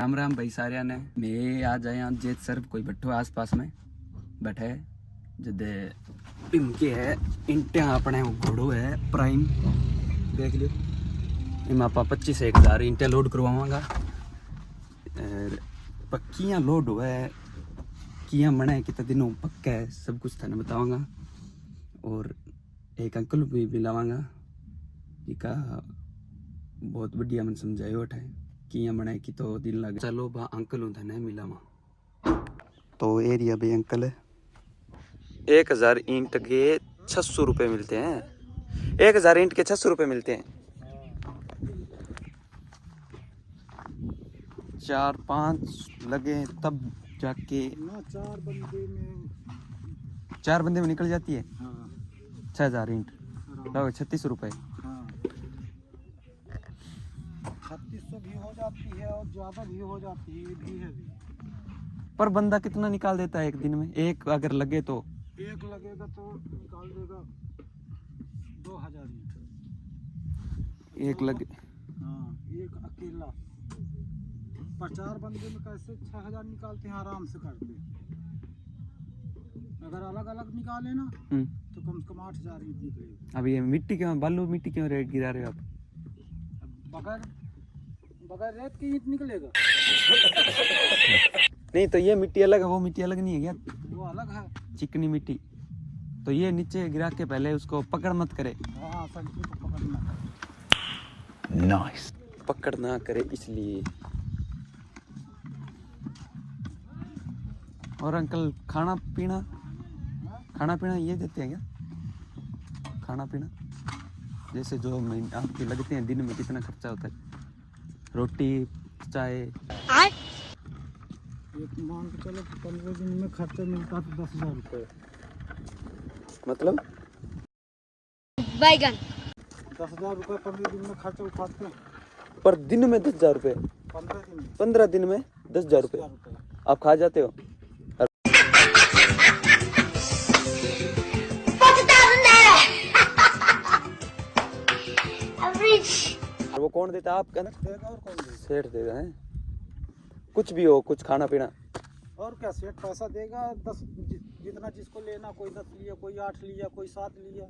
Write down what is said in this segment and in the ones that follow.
राम राम भाई सारिया ने। मैं आज आया जेत सर कोई बैठो आस पास में बैठे जदे इनके है इंटे अपने घोड़ो है प्राइम देख लियो। इम आप 25,000 इंटे लोड करवावांगा और पक्कियाँ लोड हुआ है किया मना है कितना दिनों पक्का है सब कुछ थाने बताऊंगा। और एक अंकल भी मिलावांगा इका बहुत बढ़िया मन समझायो है किया बनाए कि तो दिन लगे। चलो बा अंकल उधर नहीं मिला वहाँ तो एरिया भाई अंकल 1000 ईंट के 600 रुपये मिलते हैं। 1000 ईंट के 600 रुपये मिलते हैं। 4-5 लगे तब जाके 4 बंदे में निकल जाती है। 6000 ईंट लगभग 36 रुपये। 3600 भी हो जाती है और ज्यादा भी हो जाती है भी है भी। पर बंदा कितना निकाल देता है एक दिन में? एक अगर लगे तो एक लगेगा तो निकाल देगा 2000 ईंट एक लगे। हाँ एक अकेला पर 4 बंदे में कैसे 6000 निकालते हैं आराम से करते। अगर अलग अलग निकाले ना तो कम से कम 8000 ईंट निकलेगा। अब ये मिट्टी क्यों बालू मिट्टी क्यों रेट गिरा रहे हो आप? बगैर रेत की ईंट निकलेगा। नहीं तो ये मिट्टी अलग है वो मिट्टी अलग नहीं है क्या? वो अलग है चिकनी मिट्टी। तो ये नीचे गिरा के पहले उसको पकड़ मत करे। हाँ सब्जी को पकड़ना नाइस पकड़ ना करे इसलिए। और अंकल खाना पीना ये देते हैं क्या? खाना पीना जैसे जो आपके लगते हैं दिन में कितना खर्चा होता है? रोटी चाय एक मान के चलो 15 दिन में खर्चा मिलता तो 10,000 रुपये। मतलब बैगन 10,000 रुपये 15 दिन में खर्चा उठाते हैं। पर दिन में 10,000 रुपये 15 दिन में 10,000 रुपये आप खा जाते हो? वो कौन देता है आपका? देगा और कौन देगा? सेठ देगा है कुछ भी हो कुछ खाना पीना और क्या सेठ पैसा देगा 10 जितना जिसको लेना कोई 10 लिया कोई 8 लिया कोई 7 लिया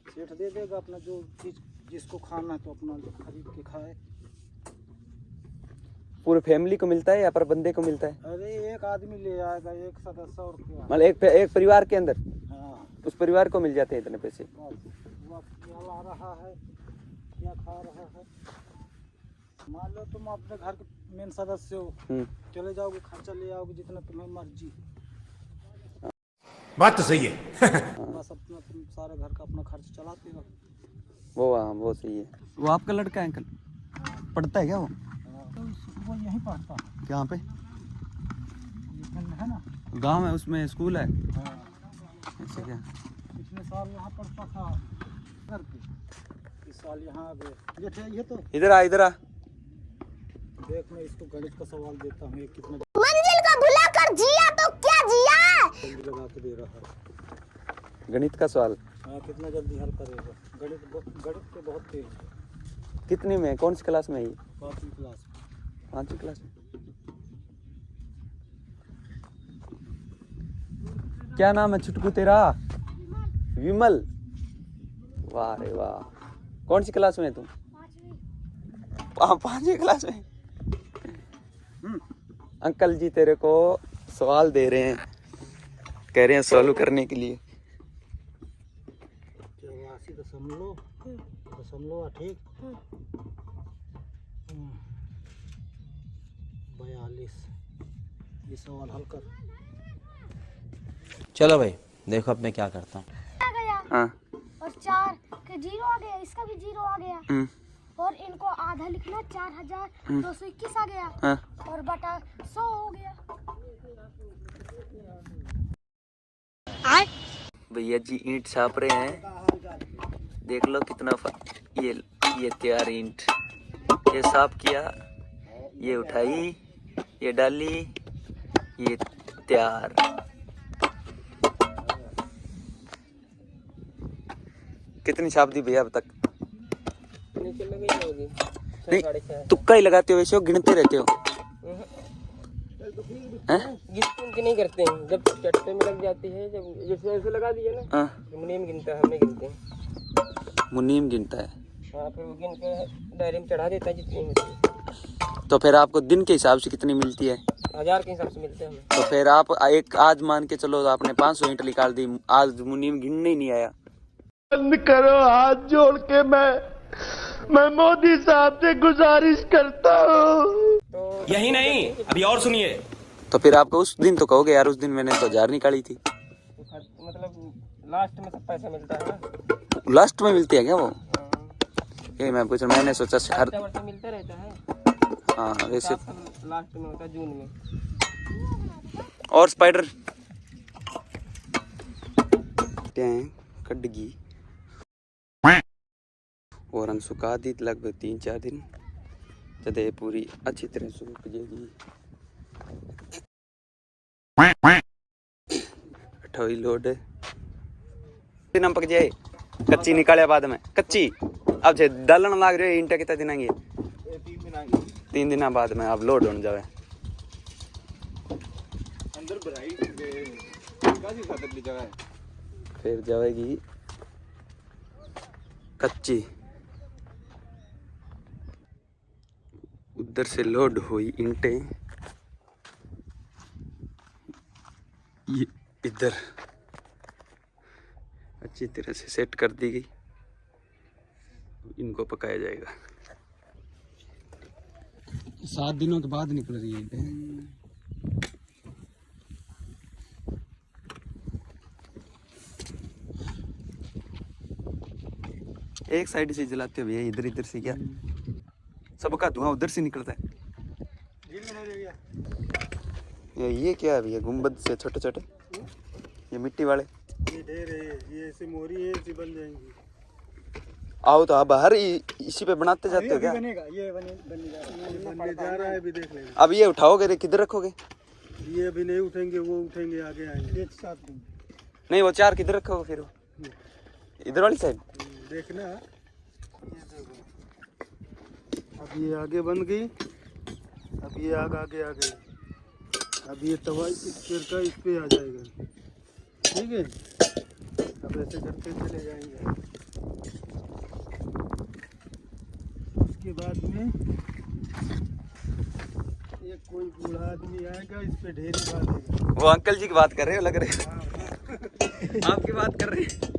सेठ दे देगा अपना जो चीज जिसको खाना है तो अपना खरीद के खाए। पूरे फैमिली को मिलता है या पर बंदे को मिलता है? अरे एक आदमी ले आएगा एक सदस्य और क्या मतलब एक परिवार के अंदर हाँ उस परिवार को मिल जाते हैं इतने पैसे। वो क्या ला रहा है क्या खा रहा है। मान लो तुम अपने घर के मेन सदस्य हो चले जाओगे खर्चा ले आओगे जितना तुम्हें मर्जी। बात तो सही है। बस अपना तुम सारे घर का अपना खर्च चलाते हो। वो सही है। वो आपका लड़का है अंकल पढ़ता है क्या वो? तो वो यहीं पढ़ता है। यहाँ पे है ना गांव है उसमें स्कूल है हाँ। ऐसे क्या? पिछले साल यहाँ पढ़ता था घर पे इस साल यहाँ आ गए। ये तो इधर आ देख मैं इसको गणित का सवाल देता हूँ। कितना मंजिल को भुला कर जिया तो क्या जिया। जल्दी लगा के दे रहा है गणित का सवाल। हाँ कितना जल्दी हल करेगा। गणित पे बहुत तेज है। कितनी में कौन सी क्लास में है? 5वीं क्लास में। 5वीं क्लास में। क्या नाम है छुटकू तेरा? विमल। वाह रे वाह। कौन सी क्लास में है तुम? 5वीं क्लास में। अंकल जी तेरे को सवाल दे रहे हैं कह रहे हैं सॉल्व करने के लिए। 84.8 42 ये सवाल हल कर। चलो भाई देखो अब मैं क्या करता हूँ। आ गया हाँ और 4 के 0 आ गया इसका भी 0 आ गया और इनको आधा लिखना 4221 आ गया हाँ। और बटा 100 हो गया। भैया जी ईंट छाप रहे हैं देख लो कितना ये तैयार ईंट ये साफ किया ये उठाई ये डाली ये तैयार। कितनी छाप दी भैया अब तक? नहीं तुक्का ही लगाते हो वैसे हो गिनते रहते हो? हैं? गिनती नहीं करते हैं, जब चट्टे में लग जाती है, जब जैसे ऐसे लगा दिए ना, हाँ, तो मुनीम गिनता है, हम नहीं गिनते हैं। मुनीम गिनता है। हाँ, फिर वो गिन के डायरी में चढ़ा देता है जितनी होती है। तो फिर आपको दिन के हिसाब से कितनी मिलती है? 1000 के हिसाब से मिलते हैं हमें। तो फिर आप एक आज मान के चलो आपने 500 ईंट निकाल दी, आज मुनीम गिनने ही नहीं आया। बंद करो, हाथ जोड़ के मैं मोदी साहब से गुजारिश करता हूँ। तो यही नहीं, अभी और सुनिए। तो फिर आपको उस दिन तो कहोगे यार उस दिन मैंने तो 1000 निकाली थी। मतलब लास्ट में सब पैसा मिलता है ना। लास्ट में मिलती है क्या वो? ये मैं पूछ रहा, मैंने सोचा हर वर्ष मिलता रहता है। हाँ वैसे लास्ट में होता है जून में। और स्पाइडर कड्डगी और हम सुखा दी लगभग 3-4 दिन, जब ये पूरी अच्छी तरह सूख जाएगी। अठोई लोड दिन पक जाए, कच्ची निकाले बाद में कच्ची अब जे डालन लाग रहे ईंटा कितना दिन आएंगे? 3 दिन बाद में अब लोड होने जावे। फिर जाएगी कच्ची, उधर से लोड हुई ईंटें ये इधर अच्छी तरह से सेट कर दी गई, इनको पकाया जाएगा। 7 दिनों के बाद निकल रही है ईंटें। एक साइड से जलाते हो भैया, इधर इधर से क्या सबका धुआं उधर से निकलता है। ये क्या है भैया, गुंबद से छोटे छोटे ये मिट्टी वाले, ये ढेर है, ये ऐसे मोरी है, ऐसी बन जाएंगी। आओ तो आप बाहर इसी पे बनाते जाते हो क्या? बनेगा, ये बनने जा रहा है, अभी देख लेंगे। अब ये उठाओगे रे किधर रखोगे? ये अभी नहीं उठेंगे, वो उठेंगे, आगे आएंगे एक साथ। नहीं वो 4 किधर रखोगे फिर? वो इधर वाली साइड देखना। अब ये आगे बन गई, अब ये आगे आ गई, अब ये तवा इस पेड़ का इस पे आ जाएगा, ठीक है। अब ऐसे करते चले जाएंगे। उसके बाद में एक कोई बूढ़ा आदमी आएगा, इस पे ढेर बांधेगा। वो अंकल जी की बात कर रहे हो लग रहे हो। आपकी बात कर रहे हैं।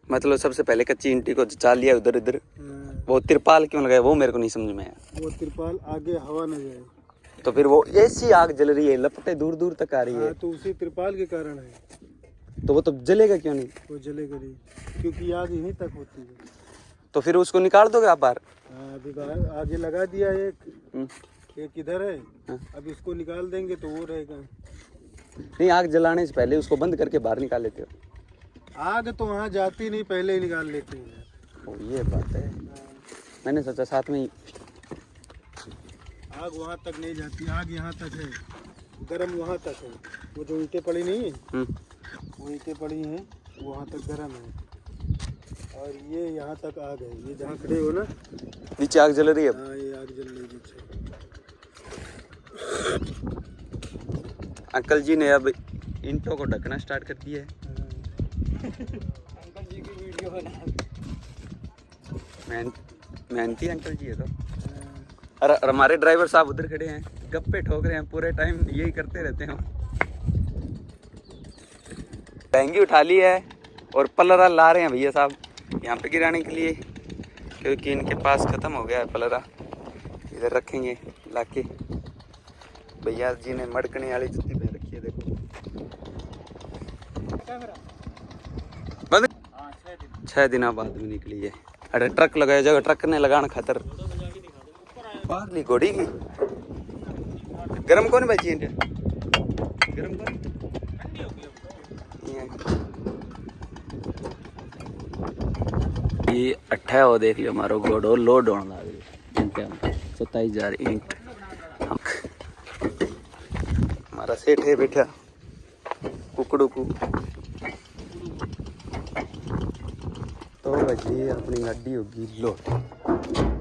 मतलब सबसे पहले कच्ची ईंटी को चाल लिया उधर इधर, वो तिरपाल क्यों लगाया वो मेरे को नहीं समझ में आया। वो तिरपाल आगे हवा न जाए, तो फिर वो ऐसी आग जल रही है, लपटें दूर दूर तक आ रही है। तो उसी तिरपाल के कारण है। तो वो तो जलेगा क्यों नहीं? वो जलेगा नहीं, क्योंकि आग यहीं तक होती है। तो फिर उसको निकाल दोगे आप बाहर? हाँ, अभी बाहर आगे लगा दिया एक इधर है। अब इसको निकाल देंगे तो वो रहेगा। नहीं, आग जलाने से पहले उसको बंद करके बाहर निकाल लेते हो? आग तो वहाँ जाती नहीं, पहले ही निकाल लेते हैं। ओ ये बात है, मैंने सोचा साथ में ही। आग वहाँ तक नहीं जाती, आग यहाँ तक है, गरम वहाँ तक है। वो जो ईंटें पड़ी नहीं है, वो ईंटें पड़ी हैं वहाँ तक गरम है, और ये यहाँ तक आग है। ये जहाँ खड़े हो ना, नीचे आग जल रही है। हाँ, ये आग जल रही है नीचे। अंकल जी ने अब ईंटों को ढकना स्टार्ट कर दिया है। अंकल जी की वीडियो बना। मेहनती अंकल जी है तो। और हमारे ड्राइवर साहब उधर खड़े हैं, गप्पे ठोक रहे हैं पूरे टाइम, यही करते रहते हैं। टैंगी उठा ली है और पलरा ला रहे हैं भैया साहब यहाँ पे गिराने के लिए, क्योंकि इनके पास ख़त्म हो गया है पलरा। इधर रखेंगे लाके। भैया जी ने मड़कने वाली जुत्ती पहन रखी है, देखो। बंद 6 दिनों बाद में निकली है। अरे ट्रक लगाया जाएगा, ट्रक ने लगाना खतर बाहर ली घोड़ी की। गरम कौन बची है? गरम कौन? ये 28 हो, देख लियो हमारो घोड़ो लोड होने लग रही। 27 जा रही ईंट। हमारा सेठ है बैठा कुकड़ू को। तो भाई अपनी गाड़ी होगी लोड।